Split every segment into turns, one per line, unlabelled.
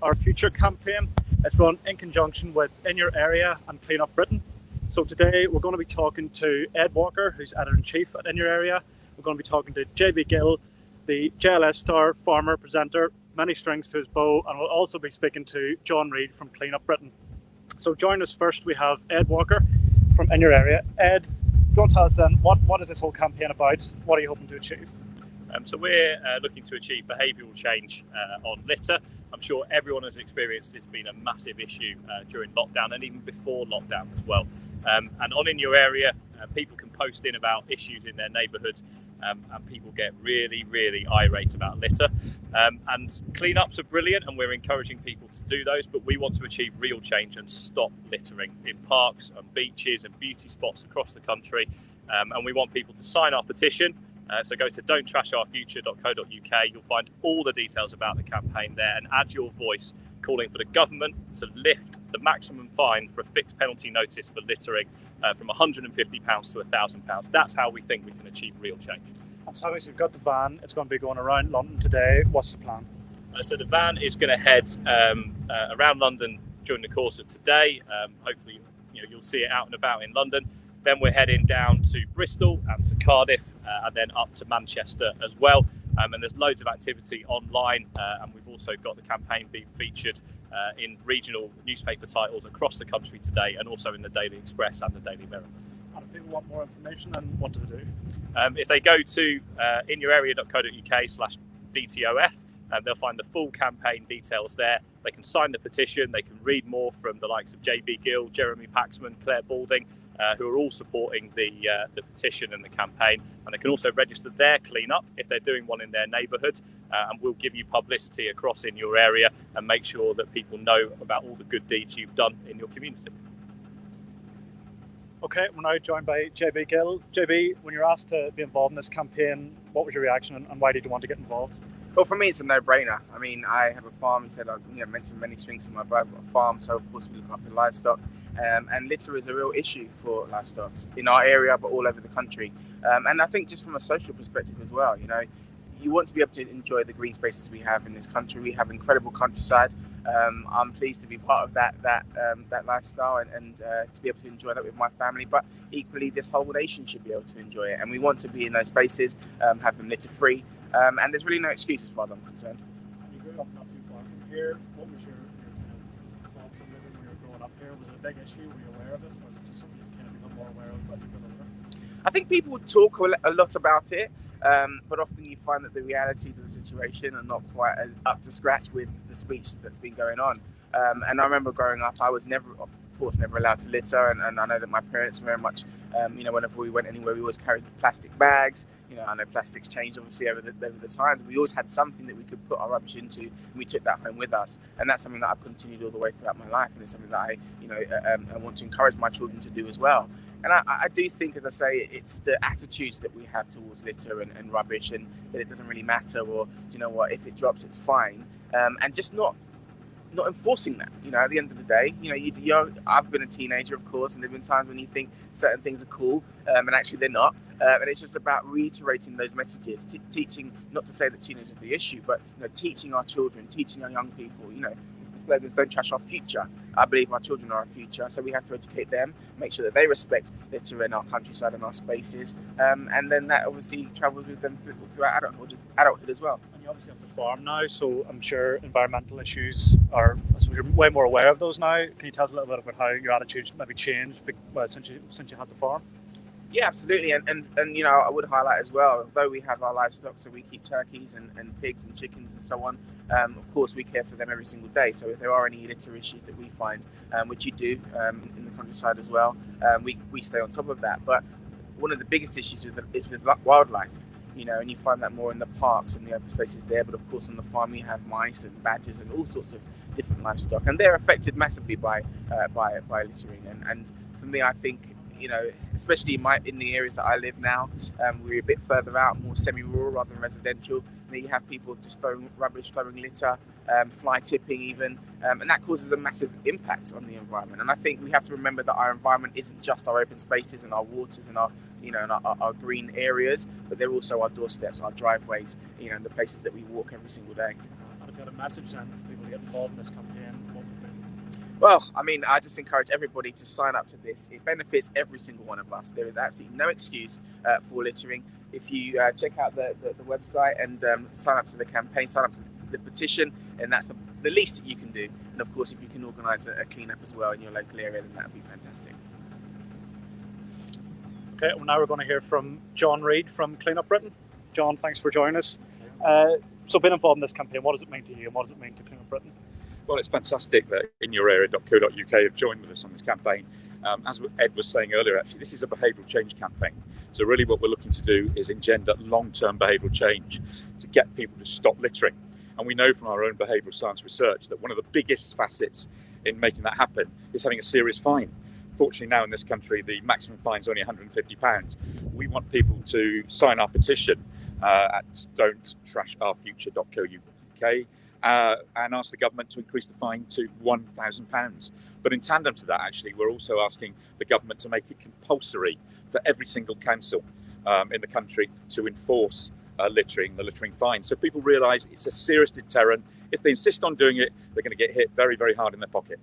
our Future campaign. It's run in conjunction with In Your Area and Clean Up Britain. So today we're going to be talking to Ed Walker, who's Editor-in-Chief at In Your Area. We're going to be talking to JB Gill, the JLS star farmer presenter, many strings to his bow, and we'll also be speaking to John Reid from Clean Up Britain. So join us first, we have Ed Walker from In Your Area. Ed, do you want to tell us then, what is this whole campaign about? What are you hoping to achieve?
So we're looking to achieve behavioural change on litter. I'm sure everyone has experienced it's been a massive issue during lockdown and even before lockdown as well. And on In Your Area, people can post in about issues in their neighbourhood, and people get really irate about litter. And cleanups are brilliant, and we're encouraging people to do those, but we want to achieve real change and stop littering in parks and beaches and beauty spots across the country. And we want people to sign our petition. So go to don'ttrashourfuture.co.uk. You'll find all the details about the campaign there, and add your voice calling for the government to lift the maximum fine for a fixed penalty notice for littering from £150 to £1,000. That's how we think we can achieve real change.
And so you've got the van, it's going to be going around London today. What's the plan?
So the van is going to head around London during the course of today. Hopefully you'll see it out and about in London. Then we're heading down to Bristol and to Cardiff, and then up to Manchester as well. And there's loads of activity online, and we've also got the campaign being featured in regional newspaper titles across the country today, and also in the Daily Express and the Daily Mirror.
And if people want more information, then what do they do?
If they go to InYourArea.co.uk/DTOF, they'll find the full campaign details there. They can sign the petition, they can read more from the likes of JB Gill, Jeremy Paxman, Claire Balding, who are all supporting the petition and the campaign, and they can also register their cleanup if they're doing one in their neighbourhood, and we'll give you publicity across In Your Area and make sure that people know about all the good deeds you've done in your community.
Okay, we're now joined by JB Gill. JB, when you're asked to be involved in this campaign, what was your reaction and why did you want to get involved?
Well, for me, it's a no-brainer. I mean, I have a farm. You said I mentioned many strings in my bow. I've got a farm, so of course we look after livestock. And litter is a real issue for livestock in our area, but all over the country. And I think just from a social perspective as well, you want to be able to enjoy the green spaces we have in this country. We have incredible countryside. I'm pleased to be part of that lifestyle and to be able to enjoy that with my family. But equally, this whole nation should be able to enjoy it. And we want to be in those spaces, have them litter-free. And there's really no excuse as far as I'm concerned.
You grew up not too far from here. What was your kind of thoughts on living when you were growing up here? Was it a big issue? Were you aware of it? Or was it just something you kind of become more aware of as you got older?
I think people talk a lot about it, but often you find that the realities of the situation are not quite as up to scratch with the speech that's been going on. And I remember growing up, I was never allowed to litter, and I know that my parents were very much, whenever we went anywhere, we always carried plastic bags. I know plastics changed obviously over the times. We always had something that we could put our rubbish into, and we took that home with us. And that's something that I've continued all the way throughout my life, and it's something that I want to encourage my children to do as well. And I do think, as I say, it's the attitudes that we have towards litter and rubbish, and that it doesn't really matter, or if it drops, it's fine, and just not enforcing that. At the end of the day, I've been a teenager, of course, and there've been times when you think certain things are cool, and actually they're not. And it's just about reiterating those messages, teaching, not to say that teenagers are the issue, but teaching our children, teaching our young people. The slogans, don't trash our future. I believe our children are our future, so we have to educate them, make sure that they respect litter in our countryside and our spaces, and then that obviously travels with them throughout adulthood as well.
And you obviously have the farm now, so I'm sure environmental issues are, you're way more aware of those now. Can you tell us a little bit about how your attitudes maybe changed since you had the farm?
Yeah, absolutely, and I would highlight as well, although we have our livestock, so we keep turkeys and pigs and chickens and so on, of course we care for them every single day. So if there are any litter issues that we find, which you do in the countryside as well, we stay on top of that. But one of the biggest issues is with wildlife, and you find that more in the parks and the open spaces there. But of course on the farm you have mice and badgers and all sorts of different livestock, and they're affected massively by littering. And for me, I think, especially in the areas that I live now, we're a bit further out, more semi-rural rather than residential. You have people just throwing rubbish, throwing litter, fly tipping even, and that causes a massive impact on the environment. And I think we have to remember that our environment isn't just our open spaces and our waters and our green areas, but they're also our doorsteps, our driveways, and the places that we walk every single day.
And if you had a message then for people to get involved in this campaign, what would it be?
Well, I mean, I just encourage everybody to sign up to this. It benefits every single one of us. There is absolutely no excuse for littering. If you check out the website and sign up to the campaign, sign up to the petition, and that's the least that you can do. And of course, if you can organise a clean-up as well in your local area, then that would be fantastic.
Okay, well now we're going to hear from John Reid from Clean Up Britain. John, thanks for joining us. So being involved in this campaign, what does it mean to you and what does it mean to Clean Up Britain?
Well, it's fantastic that InYourArea.co.uk have joined with us on this campaign. As Ed was saying earlier, actually, this is a behavioural change campaign. So really what we're looking to do is engender long-term behavioural change to get people to stop littering. And we know from our own behavioural science research that one of the biggest facets in making that happen is having a serious fine. Fortunately, now in this country, the maximum fine is only £150. We want people to sign our petition at don'ttrashourfuture.co.uk and ask the government to increase the fine to £1,000. But in tandem to that, actually, we're also asking the government to make it compulsory for every single council in the country to enforce the littering fine. So people realise it's a serious deterrent. If they insist on doing it, they're going to get hit very, very hard in their pocket.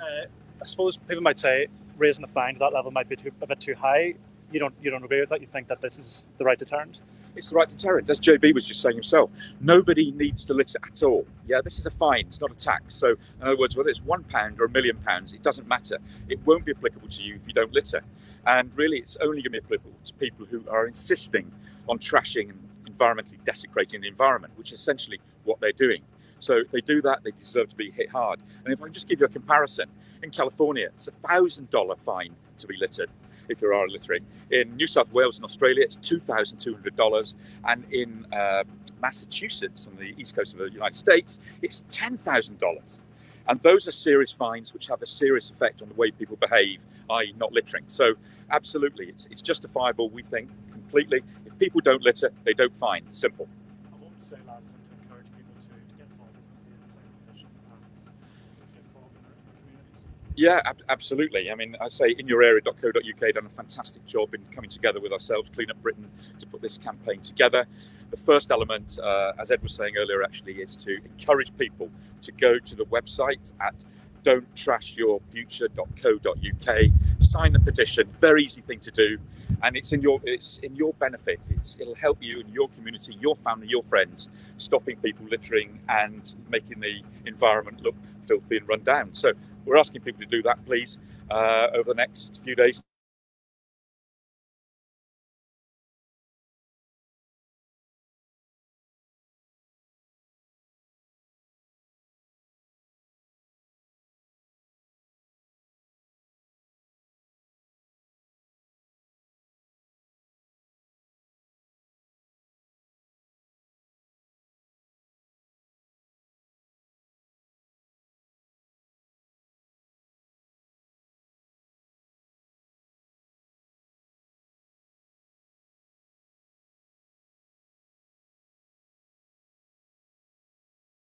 I suppose people might say raising the fine to that level might be a bit too high. You don't agree with that? You think that this is the right deterrent?
It's the right deterrent, as JB was just saying himself. Nobody needs to litter at all. Yeah, this is a fine, it's not a tax. So in other words, whether it's £1 or £1 million, it doesn't matter. It won't be applicable to you if you don't litter. And really, it's only going to be applicable to people who are insisting on trashing and environmentally desecrating the environment, which is essentially what they're doing. So if they do that, they deserve to be hit hard. And if I can just give you a comparison, in California, it's a $1,000 fine to be littered if you are littering. In New South Wales and Australia, it's $2,200. And in Massachusetts, on the east coast of the United States, it's $10,000. And those are serious fines which have a serious effect on the way people behave, i.e. not littering. So absolutely, it's justifiable, we think, completely. If people don't litter, they don't fine. Simple.
And what would you say, lads, to encourage people to get involved in campaigns like petition and to get involved in their communities?
Yeah, absolutely. I mean, I say InYourArea.co.uk done a fantastic job in coming together with ourselves, Clean Up Britain, to put this campaign together. The first element, as Ed was saying earlier, actually, is to encourage people to go to the website at don'ttrashyourfuture.co.uk, sign the petition. Very easy thing to do, and it's in your benefit. It'll help you and your community, your family, your friends, stopping people littering and making the environment look filthy and run down. So we're asking people to do that, please, over the next few days.